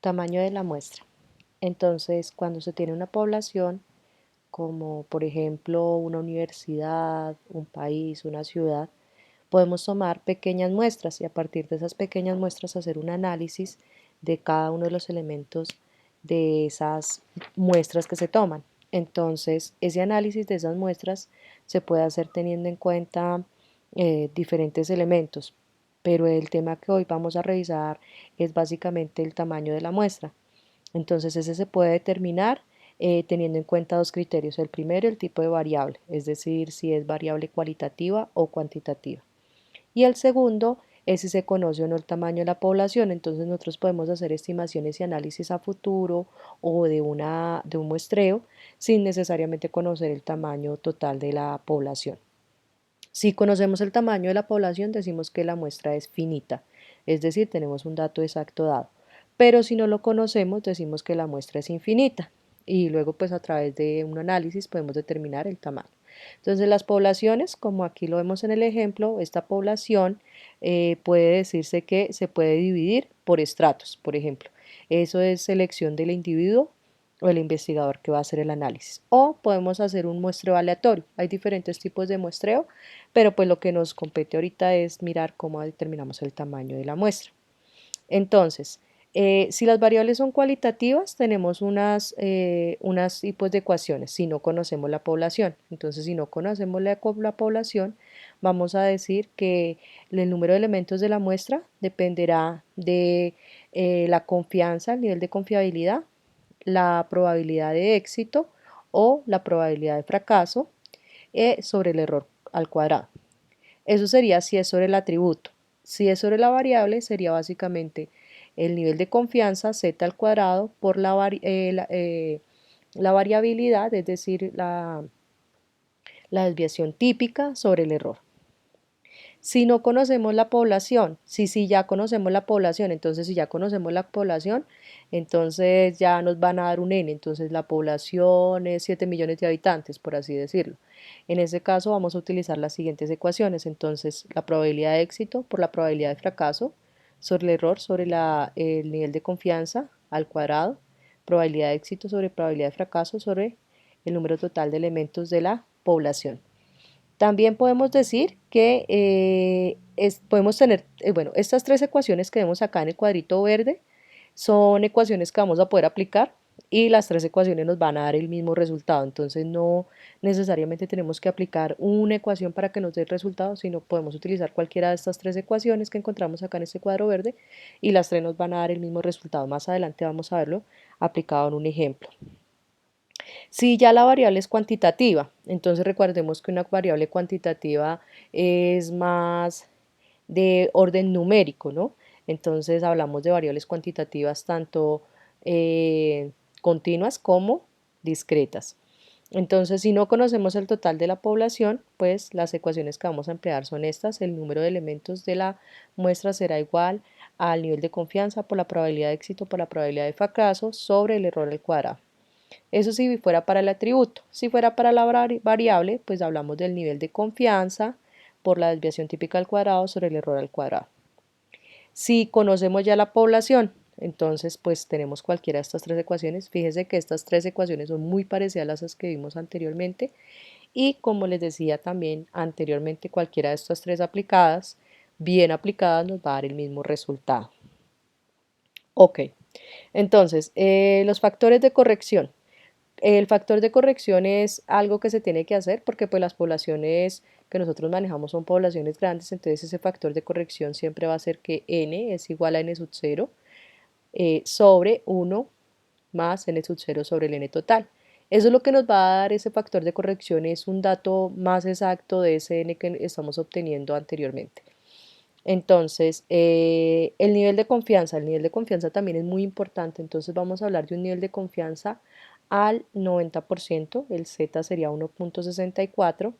Tamaño de la muestra. Entonces, cuando se tiene una población, como por ejemplo una universidad, un país, una ciudad, podemos tomar pequeñas muestras y a partir de esas pequeñas muestras hacer un análisis de cada uno de los elementos de esas muestras que se toman. Entonces, ese análisis de esas muestras se puede hacer teniendo en cuenta diferentes elementos, pero el tema que hoy vamos a revisar es básicamente el tamaño de la muestra. Entonces, ese se puede determinar teniendo en cuenta dos criterios. El primero, el tipo de variable, es decir, si es variable cualitativa o cuantitativa. Y el segundo es si se conoce o no el tamaño de la población. Entonces nosotros podemos hacer estimaciones y análisis a futuro o de un muestreo sin necesariamente conocer el tamaño total de la población. Si conocemos el tamaño de la población, decimos que la muestra es finita, es decir, tenemos un dato exacto dado. Pero si no lo conocemos, decimos que la muestra es infinita y luego pues a través de un análisis podemos determinar el tamaño. Entonces las poblaciones, como aquí lo vemos en el ejemplo, esta población puede decirse que se puede dividir por estratos, por ejemplo. Eso es selección del individuo o el investigador que va a hacer el análisis. O podemos hacer un muestreo aleatorio. Hay diferentes tipos de muestreo, pero pues lo que nos compete ahorita es mirar cómo determinamos el tamaño de la muestra. Entonces, si las variables son cualitativas, tenemos unas tipos de ecuaciones si no conocemos la población. Entonces, si no conocemos la población, vamos a decir que el número de elementos de la muestra dependerá de la confianza, el nivel de confiabilidad, la probabilidad de éxito o la probabilidad de fracaso sobre el error al cuadrado. Eso sería si es sobre el atributo. Si es sobre la variable, sería básicamente el nivel de confianza z al cuadrado por la variabilidad, es decir, la desviación típica sobre el error. Si no conocemos la población, si ya conocemos la población, entonces si ya conocemos la población, entonces ya nos van a dar un n, entonces la población es 7 millones de habitantes, por así decirlo. En ese caso vamos a utilizar las siguientes ecuaciones, entonces la probabilidad de éxito por la probabilidad de fracaso sobre el error sobre el nivel de confianza al cuadrado, probabilidad de éxito sobre probabilidad de fracaso sobre el número total de elementos de la población. También podemos decir que podemos tener, bueno, estas tres ecuaciones que vemos acá en el cuadrito verde son ecuaciones que vamos a poder aplicar y las tres ecuaciones nos van a dar el mismo resultado. Entonces no necesariamente tenemos que aplicar una ecuación para que nos dé el resultado, sino podemos utilizar cualquiera de estas tres ecuaciones que encontramos acá en este cuadro verde y las tres nos van a dar el mismo resultado. Más adelante vamos a verlo aplicado en un ejemplo. Si ya la variable es cuantitativa, entonces recordemos que una variable cuantitativa es más de orden numérico, ¿no? Entonces hablamos de variables cuantitativas tanto continuas como discretas. Entonces, si no conocemos el total de la población, pues las ecuaciones que vamos a emplear son estas. El número de elementos de la muestra será igual al nivel de confianza por la probabilidad de éxito por la probabilidad de fracaso sobre el error al cuadrado. Eso si fuera para el atributo. Si fuera para la variable, pues hablamos del nivel de confianza por la desviación típica al cuadrado sobre el error al cuadrado. Si conocemos ya la población, entonces pues tenemos cualquiera de estas tres ecuaciones. Fíjense que estas tres ecuaciones son muy parecidas a las que vimos anteriormente y como les decía también anteriormente, cualquiera de estas tres aplicadas, bien aplicadas, nos va a dar el mismo resultado. Ok, entonces los factores de corrección. El factor de corrección es algo que se tiene que hacer porque pues las poblaciones que nosotros manejamos son poblaciones grandes, entonces ese factor de corrección siempre va a ser que n es igual a n sub 0 sobre 1 más n sub 0 sobre el n total. Eso es lo que nos va a dar ese factor de corrección, es un dato más exacto de ese n que estamos obteniendo anteriormente. Entonces, el nivel de confianza también es muy importante, entonces vamos a hablar de un nivel de confianza al 90%, el Z sería 1.64.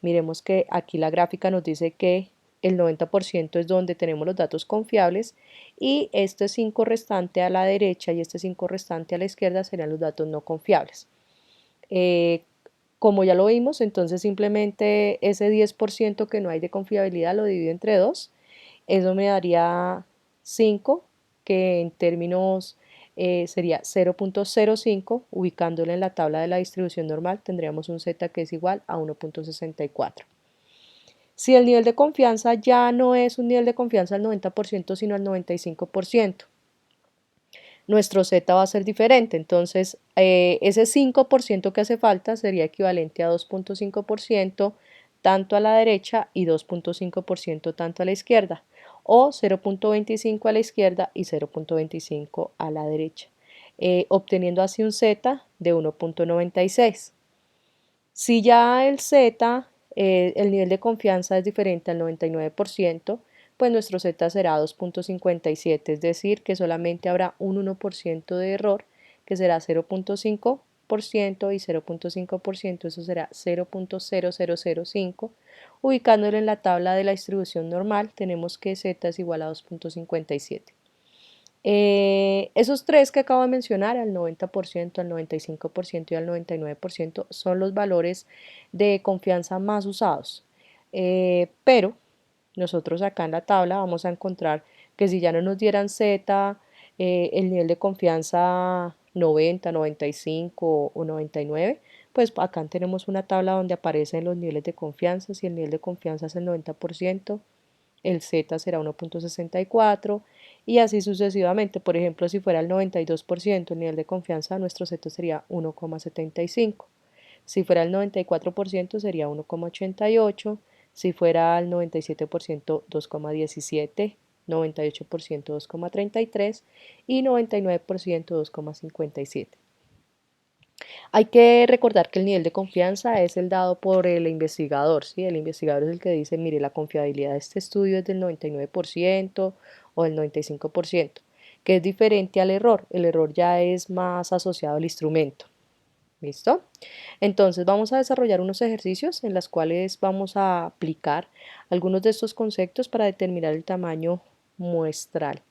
Miremos que aquí la gráfica nos dice que el 90% es donde tenemos los datos confiables y este 5 restante a la derecha y este 5 restante a la izquierda serían los datos no confiables. Eh, como ya lo vimos, entonces simplemente ese 10% que no hay de confiabilidad lo divido entre 2. Eso me daría 5, que en términos sería 0.05, ubicándolo en la tabla de la distribución normal, tendríamos un z que es igual a 1.64. Si el nivel de confianza ya no es un nivel de confianza al 90%, sino al 95%, nuestro z va a ser diferente. Entonces, ese 5% que hace falta sería equivalente a 2.5% tanto a la derecha y 2.5% tanto a la izquierda, o 0.25 a la izquierda y 0.25 a la derecha, obteniendo así un z de 1.96. Si ya el z, el nivel de confianza es diferente al 99%, pues nuestro z será 2.57, es decir, que solamente habrá un 1% de error, que será 0.5% y 0.5%, eso será 0.0005. Ubicándolo en la tabla de la distribución normal, tenemos que z es igual a 2.57. Esos tres que acabo de mencionar, al 90%, al 95% y al 99%, son los valores de confianza más usados. Pero nosotros acá en la tabla vamos a encontrar que si ya no nos dieran Z, el nivel de confianza 90, 95 o 99, pues acá tenemos una tabla donde aparecen los niveles de confianza. Si el nivel de confianza es el 90%, el Z será 1.64 y así sucesivamente. Por ejemplo, si fuera el 92% el nivel de confianza, nuestro Z sería 1.75. Si fuera el 94% sería 1.88, si fuera el 97% 2.17, 98% 2.33 y 99% 2.57. Hay que recordar que el nivel de confianza es el dado por el investigador, ¿sí? El investigador es el que dice, mire, la confiabilidad de este estudio es del 99% o del 95%, que es diferente al error. El error ya es más asociado al instrumento. ¿Listo? Entonces vamos a desarrollar unos ejercicios en los cuales vamos a aplicar algunos de estos conceptos para determinar el tamaño muestral.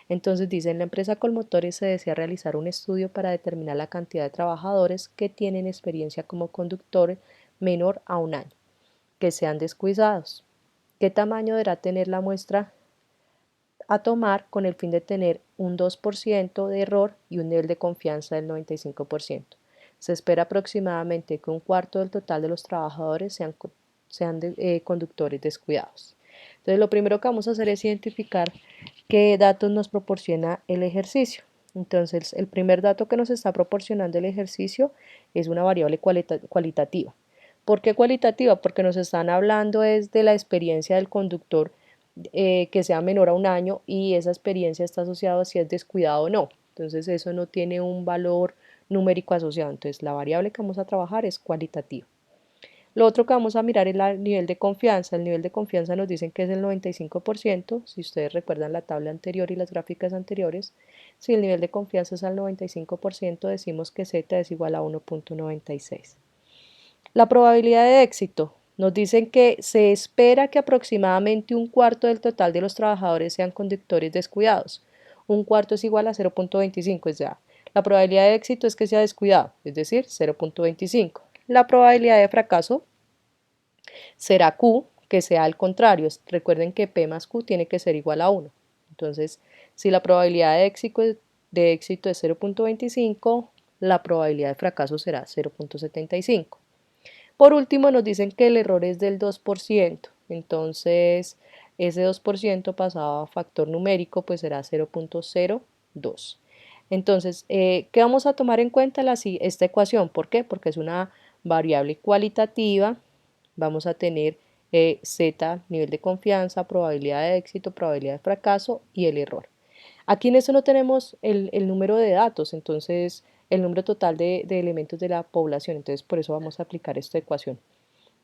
Entonces dice, en la empresa Colmotores se desea realizar un estudio para determinar la cantidad de trabajadores que tienen experiencia como conductores menor a un año, que sean descuidados. ¿Qué tamaño deberá tener la muestra a tomar con el fin de tener un 2% de error y un nivel de confianza del 95%? Se espera aproximadamente que un cuarto del total de los trabajadores sean conductores descuidados. Entonces, lo primero que vamos a hacer es identificar qué datos nos proporciona el ejercicio. Entonces, el primer dato que nos está proporcionando el ejercicio es una variable cualitativa. ¿Por qué cualitativa? Porque nos están hablando es de la experiencia del conductor que sea menor a un año y esa experiencia está asociada a si es descuidado o no. Entonces, eso no tiene un valor numérico asociado. Entonces, la variable que vamos a trabajar es cualitativa. Lo otro que vamos a mirar es el nivel de confianza. El nivel de confianza nos dicen que es el 95%. Si ustedes recuerdan la tabla anterior y las gráficas anteriores, si el nivel de confianza es al 95%, decimos que Z es igual a 1.96. La probabilidad de éxito. Nos dicen que se espera que aproximadamente un cuarto del total de los trabajadores sean conductores descuidados. Un cuarto es igual a 0.25, es ya. La probabilidad de éxito es que sea descuidado, es decir, 0.25. La probabilidad de fracaso será Q, que sea al contrario. Recuerden que P más Q tiene que ser igual a 1. Entonces, si la probabilidad de éxito es 0.25, la probabilidad de fracaso será 0.75. Por último, nos dicen que el error es del 2%. Entonces, ese 2% pasado a factor numérico, pues será 0.02. Entonces, ¿qué vamos a tomar en cuenta esta ecuación? ¿Por qué? Porque es una variable cualitativa. Vamos a tener Z, nivel de confianza, probabilidad de éxito, probabilidad de fracaso y el error. Aquí en esto no tenemos el número de datos, entonces el número total de elementos de la población, entonces por eso vamos a aplicar esta ecuación.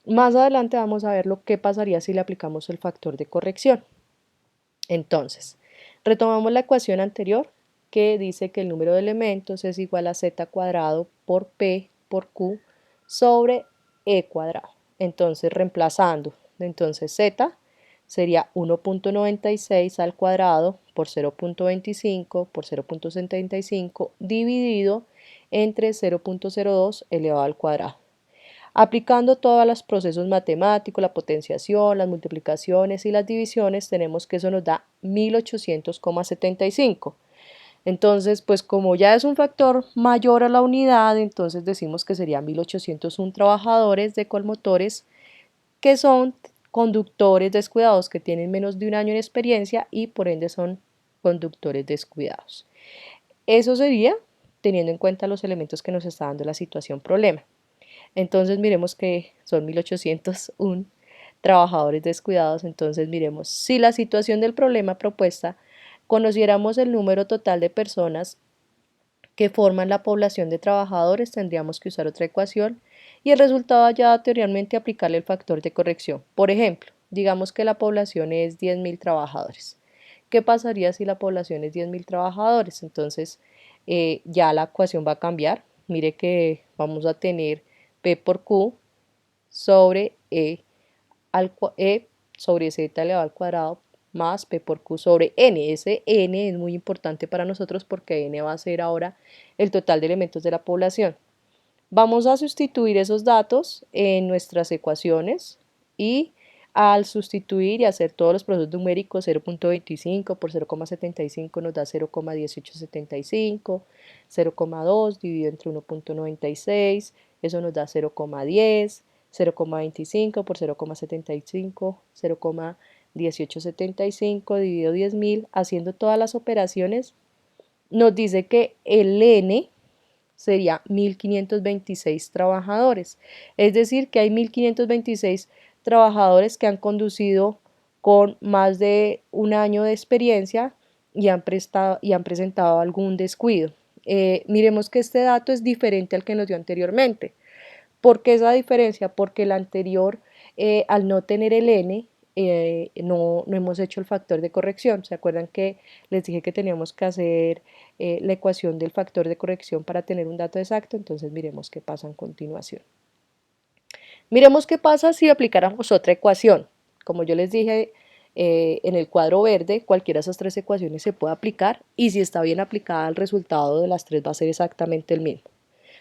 Más adelante vamos a ver lo que pasaría si le aplicamos el factor de corrección. Entonces, retomamos la ecuación anterior que dice que el número de elementos es igual a z cuadrado por p por q sobre e cuadrado. Entonces, reemplazando, entonces z sería 1.96 al cuadrado por 0.25 por 0.75 dividido entre 0.02 elevado al cuadrado. Aplicando todos los procesos matemáticos, la potenciación, las multiplicaciones y las divisiones, tenemos que eso nos da 1800,75. Entonces, pues como ya es un factor mayor a la unidad, entonces decimos que sería 1801 trabajadores de colmotores que son conductores descuidados, que tienen menos de un año en experiencia y por ende son conductores descuidados. Eso sería teniendo en cuenta los elementos que nos está dando la situación problema. Entonces miremos que son 1801 trabajadores descuidados. Entonces miremos si la situación del problema propuesta conociéramos el número total de personas que forman la población de trabajadores, tendríamos que usar otra ecuación y el resultado allá anteriormente aplicarle el factor de corrección. Por ejemplo, digamos que la población es 10.000 trabajadores. ¿Qué pasaría si la población es 10.000 trabajadores? Entonces ya la ecuación va a cambiar. Mire que vamos a tener P por Q sobre E sobre Z elevado al cuadrado más P por Q sobre N. Ese N es muy importante para nosotros porque N va a ser ahora el total de elementos de la población. Vamos a sustituir esos datos en nuestras ecuaciones y al sustituir y hacer todos los procesos numéricos, 0.25 por 0,75 nos da 0,1875, 0,2 dividido entre 1.96, eso nos da 0,10, 0,25 por 0,75, 0,1875 dividido 10.000, haciendo todas las operaciones, nos dice que el N sería 1.526 trabajadores. Es decir, que hay 1.526 trabajadores que han conducido con más de un año de experiencia y han presentado algún descuido. Miremos que este dato es diferente al que nos dio anteriormente. ¿Por qué esa diferencia? Porque el anterior, al no tener el n, no hemos hecho el factor de corrección. ¿Se acuerdan que les dije que teníamos que hacer la ecuación del factor de corrección para tener un dato exacto? Entonces miremos qué pasa en continuación. Miremos qué pasa si aplicáramos otra ecuación. Como yo les dije, en el cuadro verde, cualquiera de esas tres ecuaciones se puede aplicar y si está bien aplicada, el resultado de las tres va a ser exactamente el mismo.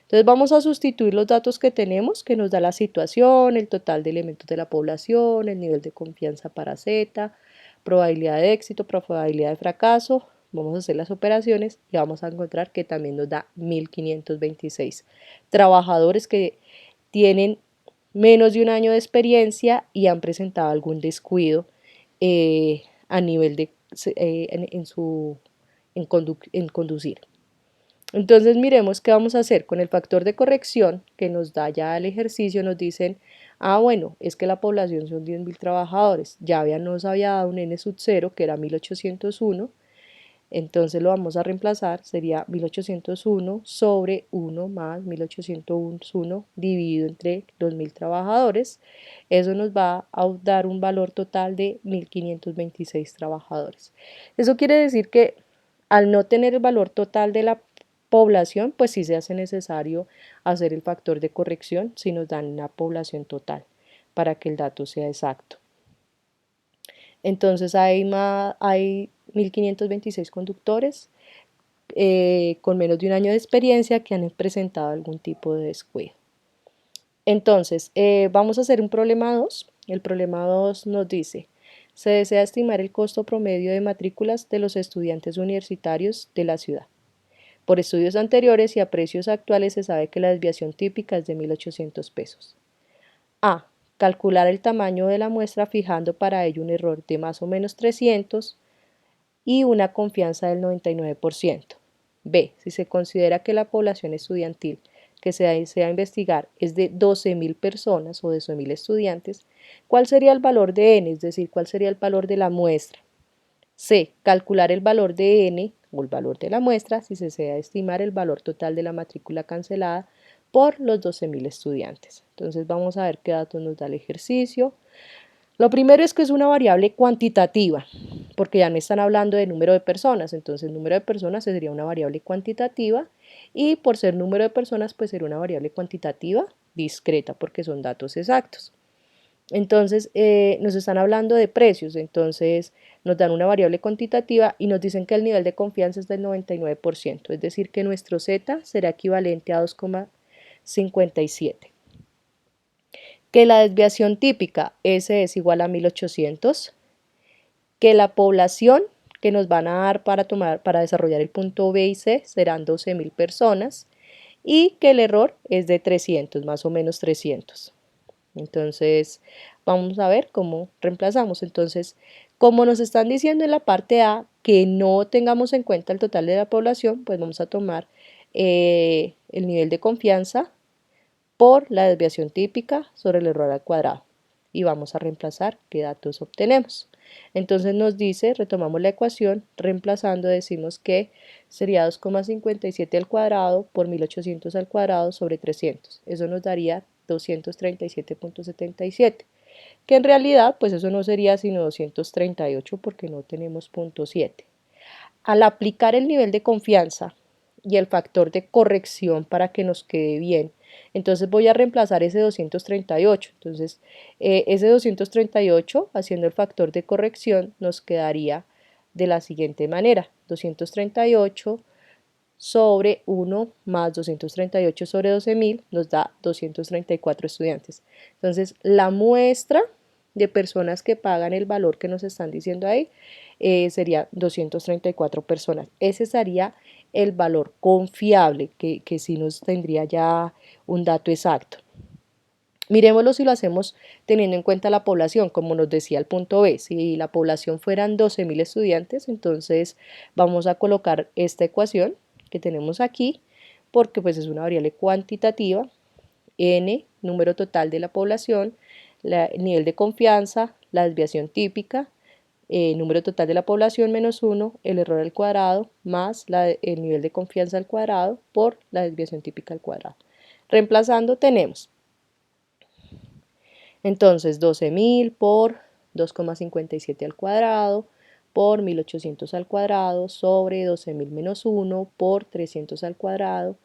Entonces vamos a sustituir los datos que tenemos, que nos da la situación, el total de elementos de la población, el nivel de confianza para Z, probabilidad de éxito, probabilidad de fracaso. Vamos a hacer las operaciones y vamos a encontrar que también nos da 1.526 trabajadores que tienen menos de un año de experiencia y han presentado algún descuido a nivel de en conducir. Entonces miremos qué vamos a hacer con el factor de corrección que nos da ya el ejercicio. Nos dicen, bueno, es que la población son 10.000 trabajadores. Ya nos había dado un n sub 0 que era 1.801. Entonces lo vamos a reemplazar, sería 1.801 sobre 1 más 1.801 dividido entre los 1.000 trabajadores. Eso nos va a dar un valor total de 1.526 trabajadores. Eso quiere decir que al no tener el valor total de la población, pues sí se hace necesario hacer el factor de corrección si nos dan la población total para que el dato sea exacto. Entonces hay 1.526 conductores con menos de un año de experiencia que han presentado algún tipo de descuido. Entonces, vamos a hacer un problema 2. El problema 2 nos dice, se desea estimar el costo promedio de matrículas de los estudiantes universitarios de la ciudad. Por estudios anteriores y a precios actuales se sabe que la desviación típica es de 1.800 pesos. A. Calcular el tamaño de la muestra fijando para ello un error de más o menos 300 y una confianza del 99%. B. Si se considera que la población estudiantil que se desea investigar es de 12.000 personas o de 12.000 estudiantes, ¿cuál sería el valor de n? Es decir, ¿cuál sería el valor de la muestra? C. Calcular el valor de n o el valor de la muestra si se desea estimar el valor total de la matrícula cancelada por los 12.000 estudiantes. Entonces vamos a ver qué datos nos da el ejercicio. Lo primero es que es una variable cuantitativa, porque ya no están hablando de número de personas, entonces el número de personas sería una variable cuantitativa y por ser número de personas pues sería una variable cuantitativa discreta porque son datos exactos. Entonces nos están hablando de precios, entonces nos dan una variable cuantitativa y nos dicen que el nivel de confianza es del 99%, es decir que nuestro Z será equivalente a 2,57. Que la desviación típica S es igual a 1.800, que la población que nos van a dar para desarrollar el punto B y C serán 12.000 personas y que el error es de 300, más o menos 300. Entonces, vamos a ver cómo reemplazamos. Entonces, como nos están diciendo en la parte A que no tengamos en cuenta el total de la población, pues vamos a tomar el nivel de confianza por la desviación típica sobre el error al cuadrado y vamos a reemplazar qué datos obtenemos. Entonces nos dice, retomamos la ecuación, reemplazando decimos que sería 2,57 al cuadrado por 1800 al cuadrado sobre 300. Eso nos daría 237,77, que en realidad pues eso no sería sino 238 porque no tenemos punto 7. Al aplicar el nivel de confianza y el factor de corrección para que nos quede bien, entonces voy a reemplazar ese 238. Entonces, ese 238, haciendo el factor de corrección, nos quedaría de la siguiente manera. 238 sobre 1 más 238 sobre 12.000 nos da 234 estudiantes. Entonces, la muestra de personas que pagan el valor que nos están diciendo ahí sería 234 personas. Ese sería el valor confiable que sí nos tendría ya un dato exacto. Miremoslo si lo hacemos teniendo en cuenta la población, como nos decía el punto B. Si la población fueran 12.000 estudiantes, entonces vamos a colocar esta ecuación que tenemos aquí, porque pues es una variable cuantitativa, n, número total de la población, el nivel de confianza, la desviación típica, número total de la población menos 1, el error al cuadrado, más el nivel de confianza al cuadrado por la desviación típica al cuadrado. Reemplazando tenemos entonces 12.000 por 2,57 al cuadrado por 1.800 al cuadrado sobre 12.000 menos 1 por 300 al cuadrado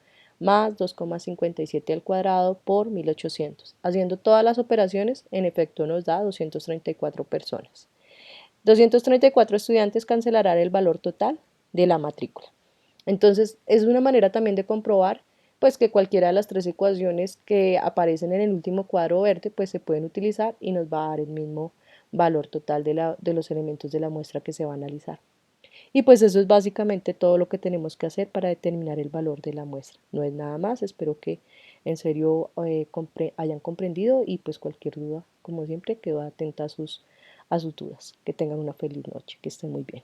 más 2,57 al cuadrado por 1.800. Haciendo todas las operaciones, en efecto nos da 234 personas. 234 estudiantes cancelarán el valor total de la matrícula. Entonces, es una manera también de comprobar pues que cualquiera de las tres ecuaciones que aparecen en el último cuadro verde pues se pueden utilizar y nos va a dar el mismo valor total de los elementos de la muestra que se va a analizar. Y pues eso es básicamente todo lo que tenemos que hacer para determinar el valor de la muestra. No es nada más, espero que en serio hayan comprendido y pues cualquier duda, como siempre, quedo atenta a sus dudas. Que tengan una feliz noche, que estén muy bien.